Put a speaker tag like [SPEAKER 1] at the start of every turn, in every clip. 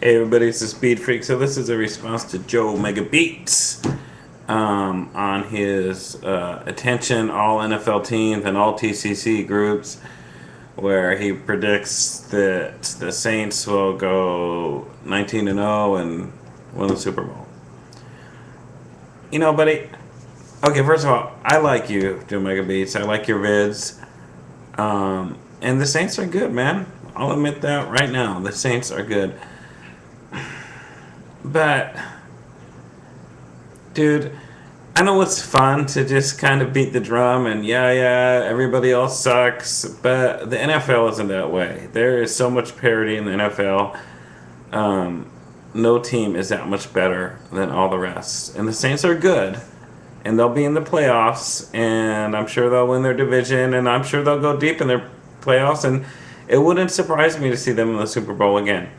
[SPEAKER 1] Hey everybody, it's the Speed Freak. So this is a response to Joe Mega Beats on his attention all NFL teams and all TCC groups, where he predicts that the Saints will go 19-0 and win the Super Bowl. You know, buddy. Okay, first of all, I like you, Joe Mega Beats. I like your vids, and the Saints are good, man. I'll admit that right now. The Saints are good. But, dude, I know it's fun to just kind of beat the drum and yeah, everybody else sucks, but the NFL isn't that way. There is so much parity in the NFL. No team is that much better than all the rest. And the Saints are good, and they'll be in the playoffs, and I'm sure they'll win their division, and I'm sure they'll go deep in their playoffs, and it wouldn't surprise me to see them in the Super Bowl again.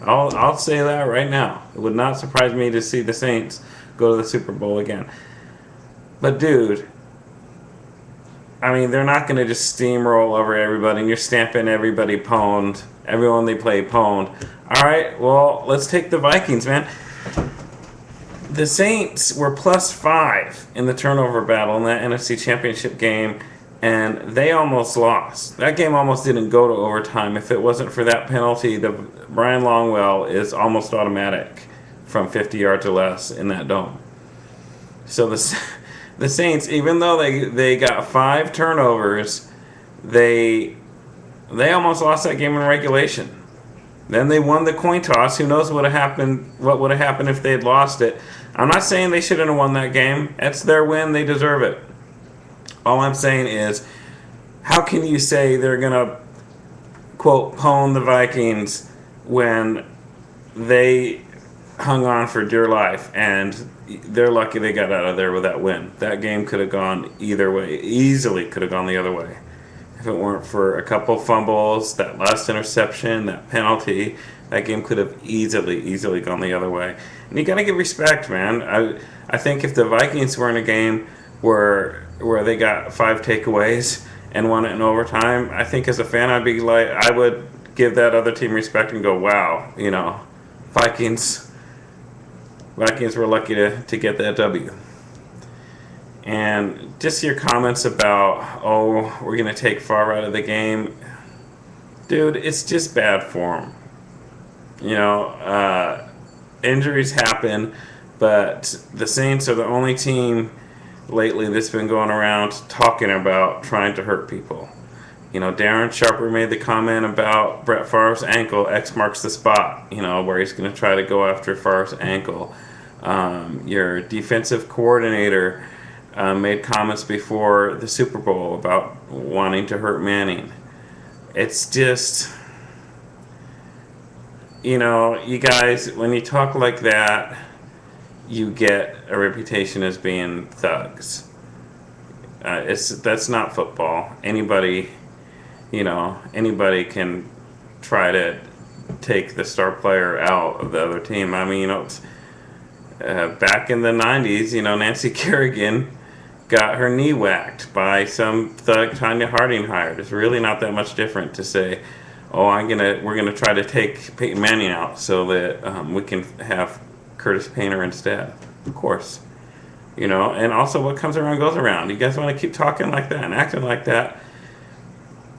[SPEAKER 1] I'll say that right now. It would not surprise me to see the Saints go to the Super Bowl again. But dude, I mean, they're not going to just steamroll over everybody and you're stamping everybody pwned. Everyone they play pwned. All right, well, let's take the Vikings, man. The Saints were +5 in the turnover battle in that NFC Championship game, and they almost lost. That game almost didn't go to overtime. If it wasn't for that penalty, the Brian Longwell is almost automatic from 50 yards or less in that dome. So the Saints, even though they got 5 turnovers, they almost lost that game in regulation. Then they won the coin toss. Who knows what would have happened if they had lost it. I'm not saying they shouldn't have won that game. It's their win. They deserve it. All I'm saying is, how can you say they're going to, quote, pwn the Vikings when they hung on for dear life and they're lucky they got out of there with that win? That game could have gone either way. Easily could have gone the other way. If it weren't for a couple fumbles, that last interception, that penalty, that game could have easily gone the other way. And you got to give respect, man. I think if the Vikings were in a game where they got 5 takeaways and won it in overtime, I think as a fan I would give that other team respect and go, wow, you know, Vikings were lucky to get that W. And just your comments about, oh, we're going to take Favre out of the game. Dude, it's just bad form. You know, injuries happen, but the Saints are the only team lately that's been going around talking about trying to hurt people. You know, Darren Sharper made the comment about Brett Favre's ankle. X marks the spot, you know, where he's going to try to go after Favre's ankle. Your defensive coordinator made comments before the Super Bowl about wanting to hurt Manning. It's just, you know, you guys, when you talk like that, you get a reputation as being thugs. That's not football. Anybody can try to take the star player out of the other team. I mean, you know, back in the 90s, you know, Nancy Kerrigan got her knee whacked by some thug Tanya Harding hired. It's really not that much different to say, oh, we're gonna try to take Peyton Manning out so that we can have Curtis Painter instead. Of course, you know. And also, what comes around goes around. You guys want to keep talking like that and acting like that?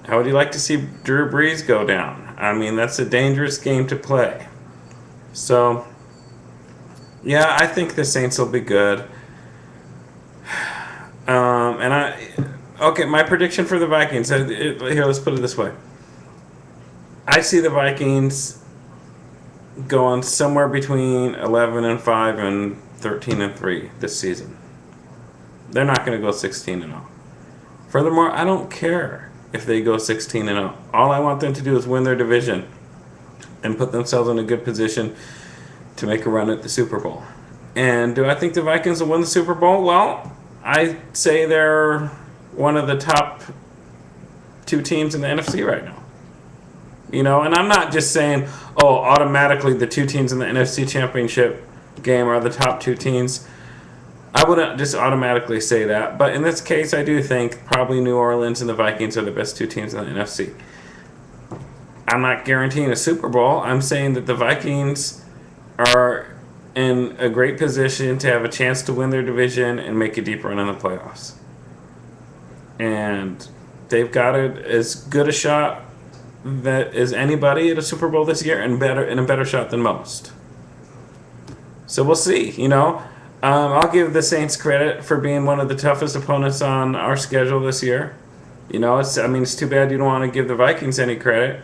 [SPEAKER 1] How would you like to see Drew Brees go down? I mean, that's a dangerous game to play. So, yeah, I think the Saints will be good. Okay, my prediction for the Vikings. Here, let's put it this way. I see the Vikings going somewhere between 11-5 and 13-3 this season. They're not going to go 16-0. Furthermore, I don't care if they go 16-0. All I want them to do is win their division and put themselves in a good position to make a run at the Super Bowl. And do I think the Vikings will win the Super Bowl? Well, I say they're one of the top 2 teams in the NFC right now. You know, and I'm not just saying, oh, automatically the 2 teams in the NFC Championship game are the top 2 teams. I wouldn't just automatically say that. But in this case, I do think probably New Orleans and the Vikings are the best 2 teams in the NFC. I'm not guaranteeing a Super Bowl. I'm saying that the Vikings are in a great position to have a chance to win their division and make a deep run in the playoffs. And they've got it as good a shot that as anybody at a Super Bowl this year, and a better shot than most. So we'll see. I'll give the Saints credit for being one of the toughest opponents on our schedule this year. It's too bad you don't want to give the Vikings any credit,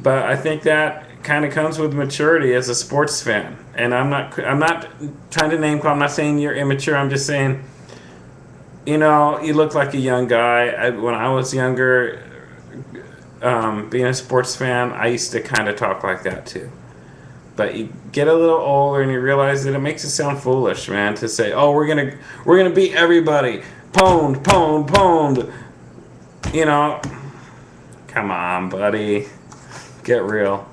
[SPEAKER 1] but I think that kind of comes with maturity as a sports fan. And I'm not trying to name call. I'm not saying you're immature. I'm just saying, you look like a young guy. When I was younger, being a sports fan, I used to kind of talk like that too. But you get a little older and you realize that it makes it sound foolish, man, to say, "Oh, we're gonna beat everybody, pwned, pwned, pwned." Come on, buddy, get real.